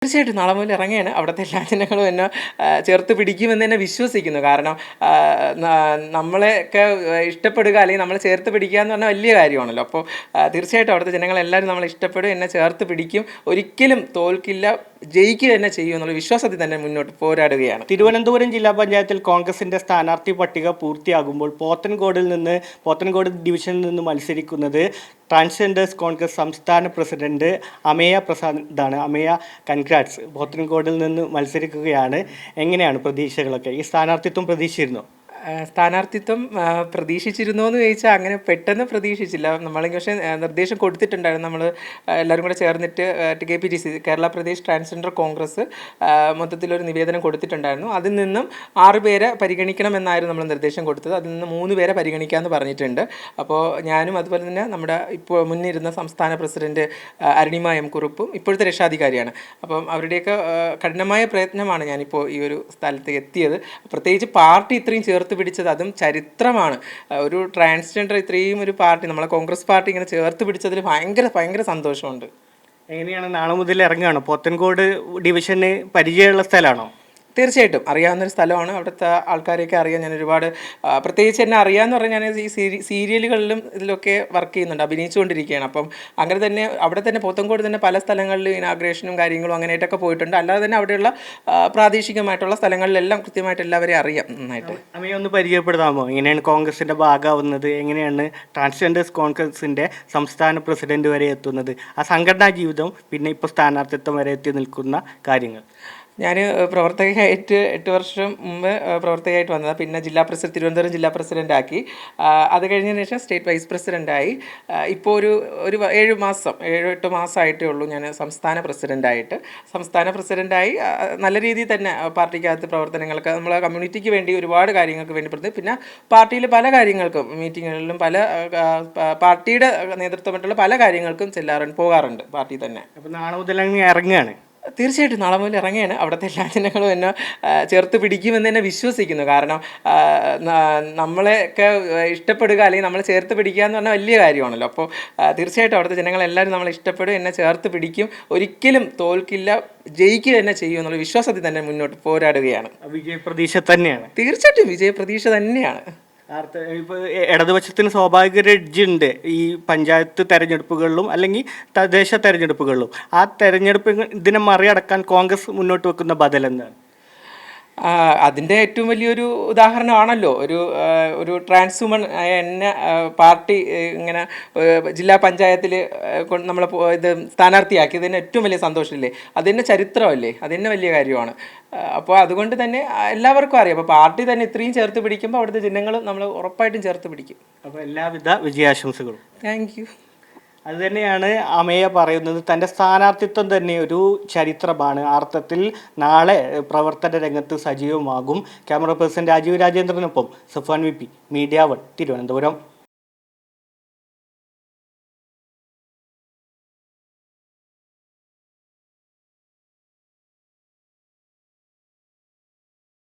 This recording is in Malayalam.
തീർച്ചയായിട്ടും നാളെ മുതൽ ഇറങ്ങിയാണ്. അവിടുത്തെ എല്ലാ ജനങ്ങളും എന്നെ ചേർത്ത് പിടിക്കുമെന്ന് തന്നെ വിശ്വസിക്കുന്നു. കാരണം നമ്മളെയൊക്കെ ഇഷ്ടപ്പെടുക അല്ലെങ്കിൽ നമ്മളെ ചേർത്ത് പിടിക്കുക എന്ന് പറഞ്ഞാൽ വലിയ കാര്യമാണല്ലോ. അപ്പോൾ തീർച്ചയായിട്ടും അവിടുത്തെ ജനങ്ങളെല്ലാവരും നമ്മളെ ഇഷ്ടപ്പെടും, എന്നെ ചേർത്ത് പിടിക്കും, ഒരിക്കലും തോൽക്കില്ല, ജയിക്കുക തന്നെ ചെയ്യും എന്നുള്ള വിശ്വാസത്തിൽ തന്നെ മുന്നോട്ട് പോരാടുകയാണ്. തിരുവനന്തപുരം ജില്ലാ പഞ്ചായത്തിൽ കോൺഗ്രസിന്റെ സ്ഥാനാർത്ഥി പട്ടിക പൂർത്തിയാകുമ്പോൾ പോത്തൻകോട് ഡിവിഷനിൽ നിന്ന് മത്സരിക്കുന്നത് ട്രാൻസ്ജെൻഡേഴ്സ് കോൺഗ്രസ് സംസ്ഥാന പ്രസിഡന്റ് അമേയ പ്രസാദാണ്. അമേയ, കൺഗ്രാറ്റ്സ്. പോത്തൻകോടിൽ നിന്ന് മത്സരിക്കുകയാണ്. എങ്ങനെയാണ് പ്രതീക്ഷകളൊക്കെ? ഈ സ്ഥാനാർത്ഥിത്വം പ്രതീക്ഷിച്ചിരുന്നോ? സ്ഥാനാർത്ഥിത്വം പ്രതീക്ഷിച്ചിരുന്നോ എന്ന് ചോദിച്ചാൽ അങ്ങനെ പെട്ടെന്ന് പ്രതീക്ഷിച്ചില്ല. നമ്മളെങ്കിൽ പക്ഷേ നിർദ്ദേശം കൊടുത്തിട്ടുണ്ടായിരുന്നു. നമ്മൾ എല്ലാവരും കൂടെ ചേർന്നിട്ട് KPTC, കേരള പ്രദേശ് ട്രാൻസ്ജെൻഡർ കോൺഗ്രസ്, മൊത്തത്തിലൊരു നിവേദനം കൊടുത്തിട്ടുണ്ടായിരുന്നു. അതിൽ നിന്നും 6 പേരെ പരിഗണിക്കണമെന്നായിരുന്നു നമ്മൾ നിർദ്ദേശം കൊടുത്തത്. അതിൽ നിന്ന് 3 പേരെ പരിഗണിക്കാമെന്ന് പറഞ്ഞിട്ടുണ്ട്. അപ്പോൾ ഞാനും അതുപോലെ തന്നെ നമ്മുടെ ഇപ്പോൾ മുന്നിരുന്ന സംസ്ഥാന പ്രസിഡന്റ് അരുണിമ M. കുറുപ്പും ഇപ്പോഴത്തെ രക്ഷാധികാരിയാണ്. അപ്പം അവരുടെയൊക്കെ കഠിനമായ പ്രയത്നമാണ് ഞാനിപ്പോൾ ഈ ഒരു സ്ഥലത്ത് എത്തിയത്. പ്രത്യേകിച്ച് പാർട്ടി ഇത്രയും ചേർത്ത് പിടിച്ചത് അതും ചരിത്രമാണ്. ഒരു ട്രാൻസ്ജെൻഡർ ഇത്രയും ഒരു പാർട്ടി, നമ്മളെ കോൺഗ്രസ് പാർട്ടി ഇങ്ങനെ ചേർത്ത് പിടിച്ചതിൽ ഭയങ്കര സന്തോഷമുണ്ട്. എങ്ങനെയാണ് നാളെ മുതൽ ഇറങ്ങുകയാണോ? പോത്തൻകോട് ഡിവിഷന് പരിചയമുള്ള സ്ഥലമാണോ? തീർച്ചയായിട്ടും അറിയാവുന്നൊരു സ്ഥലമാണ്. അവിടുത്തെ ആൾക്കാരെയൊക്കെ അറിയാം. ഞാൻ ഒരുപാട് പ്രത്യേകിച്ച് എന്നെ അറിയാമെന്ന് പറഞ്ഞാൽ ഞാൻ ഈ സീരിയലുകളിലും ഇതിലൊക്കെ വർക്ക് ചെയ്യുന്നുണ്ട്, അഭിനയിച്ചുകൊണ്ടിരിക്കുകയാണ്. അപ്പം അങ്ങനെ തന്നെ അവിടെ തന്നെ പോത്തൻകോട് തന്നെ പല സ്ഥലങ്ങളിലും ഇനാഗ്രേഷനും കാര്യങ്ങളും അങ്ങനെയായിട്ടൊക്കെ പോയിട്ടുണ്ട്. അല്ലാതെ തന്നെ അവിടെയുള്ള പ്രാദേശികമായിട്ടുള്ള സ്ഥലങ്ങളിലെല്ലാം കൃത്യമായിട്ട് എല്ലാവരെയും അറിയാം നന്നായിട്ട്. അമ്മയെ ഒന്ന് പരിചയപ്പെടുത്താമോ? എങ്ങനെയാണ് കോൺഗ്രസിൻ്റെ ഭാഗമാവുന്നത്? എങ്ങനെയാണ് ട്രാൻസ്ജെൻഡേഴ്സ് കോൺഗ്രസിൻ്റെ സംസ്ഥാന പ്രസിഡന്റ് വരെ എത്തുന്നത്? ആ സംഘടനാ ജീവിതം, പിന്നെ ഇപ്പോൾ സ്ഥാനാർത്ഥിത്വം വരെ എത്തി നിൽക്കുന്ന കാര്യങ്ങൾ. ഞാൻ പ്രവർത്തകയായിട്ട് 8 വർഷം മുമ്പ് പ്രവർത്തകയായിട്ട് വന്നത്. പിന്നെ തിരുവനന്തപുരം ജില്ലാ പ്രസിഡൻ്റാക്കി. അത് കഴിഞ്ഞതിന് ശേഷം സ്റ്റേറ്റ് വൈസ് പ്രസിഡൻ്റായി. ഇപ്പോൾ ഒരു 7-8 മാസമായിട്ടേ ഉള്ളൂ ഞാൻ സംസ്ഥാന പ്രസിഡൻ്റായി. നല്ല രീതിയിൽ തന്നെ പാർട്ടിക്കകത്ത് പ്രവർത്തനങ്ങൾക്ക്, നമ്മളെ കമ്മ്യൂണിറ്റിക്ക് വേണ്ടി ഒരുപാട് കാര്യങ്ങൾക്ക് വേണ്ടി പിന്നെ പാർട്ടിയിൽ പല കാര്യങ്ങൾക്കും, മീറ്റിങ്ങുകളിലും പല പാർട്ടിയുടെ നേതൃത്വമായിട്ടുള്ള പല കാര്യങ്ങൾക്കും പോകാറുണ്ട് പാർട്ടി തന്നെ. അപ്പോൾ നാളെ മുതൽ ഇറങ്ങുകയാണ്. തീർച്ചയായിട്ടും നാളെ മുതൽ ഇറങ്ങിയാണ്. അവിടുത്തെ എല്ലാ ജനങ്ങളും എന്നെ ചേർത്ത് പിടിക്കുമെന്ന് തന്നെ വിശ്വസിക്കുന്നു. കാരണം നമ്മളെയൊക്കെ ഇഷ്ടപ്പെടുക അല്ലെങ്കിൽ നമ്മളെ ചേർത്ത് പിടിക്കുക എന്ന് പറഞ്ഞാൽ വലിയ കാര്യമാണല്ലോ. അപ്പോൾ തീർച്ചയായിട്ടും അവിടുത്തെ ജനങ്ങളെല്ലാവരും നമ്മളെ ഇഷ്ടപ്പെടും, എന്നെ ചേർത്ത് പിടിക്കും, ഒരിക്കലും തോൽക്കില്ല, ജയിക്കുക തന്നെ ചെയ്യും എന്നുള്ള വിശ്വാസത്തിൽ തന്നെ മുന്നോട്ട് പോരാടുകയാണ്. വിജയപ്രതീക്ഷ തന്നെയാണ്. തീർച്ചയായിട്ടും വിജയപ്രതീക്ഷ തന്നെയാണ്. ഇപ്പോൾ ഇടതുപക്ഷത്തിന് സ്വാഭാവിക എഡ്ജുണ്ട് ഈ പഞ്ചായത്ത് തെരഞ്ഞെടുപ്പുകളിലും അല്ലെങ്കിൽ തദ്ദേശ തെരഞ്ഞെടുപ്പുകളിലും. ആ തെരഞ്ഞെടുപ്പ് ഇതിനെ മറികടക്കാൻ കോൺഗ്രസ് മുന്നോട്ട് വെക്കുന്ന ബദൽ എന്താണ്? അതിൻ്റെ ഏറ്റവും വലിയൊരു ഉദാഹരണമാണല്ലോ ഒരു ട്രാൻസ് വുമൺ എന്നെ പാർട്ടി ഇങ്ങനെ ജില്ലാ പഞ്ചായത്തിൽ നമ്മൾ സ്ഥാനാർത്ഥിയാക്കി. അതിന് ഏറ്റവും വലിയ സന്തോഷമില്ലേ? അതിൻ്റെ ചരിത്രമല്ലേ? അതിൻ്റെ വലിയ കാര്യമാണ്. അപ്പോൾ അതുകൊണ്ട് തന്നെ എല്ലാവർക്കും അറിയാം. അപ്പോൾ പാർട്ടി തന്നെ ഇത്രയും ചേർത്ത് പിടിക്കുമ്പോൾ അവിടുത്തെ ജനങ്ങളും നമ്മൾ ഉറപ്പായിട്ടും ചേർത്ത് പിടിക്കും. അപ്പോൾ എല്ലാവിധ വിജയാശംസകളും. Thank you. അതുതന്നെയാണ് അമേയ പറയുന്നത്. തൻ്റെ സ്ഥാനാർത്ഥിത്വം തന്നെ ഒരു ചരിത്രമാണ്. അർത്ഥത്തിൽ നാളെ പ്രവർത്തന രംഗത്ത് സജീവമാകും. ക്യാമറ പേഴ്സൺ രാജീവ് രാജേന്ദ്രനൊപ്പം സഫാൻ VP, മീഡിയ 1, തിരുവനന്തപുരം.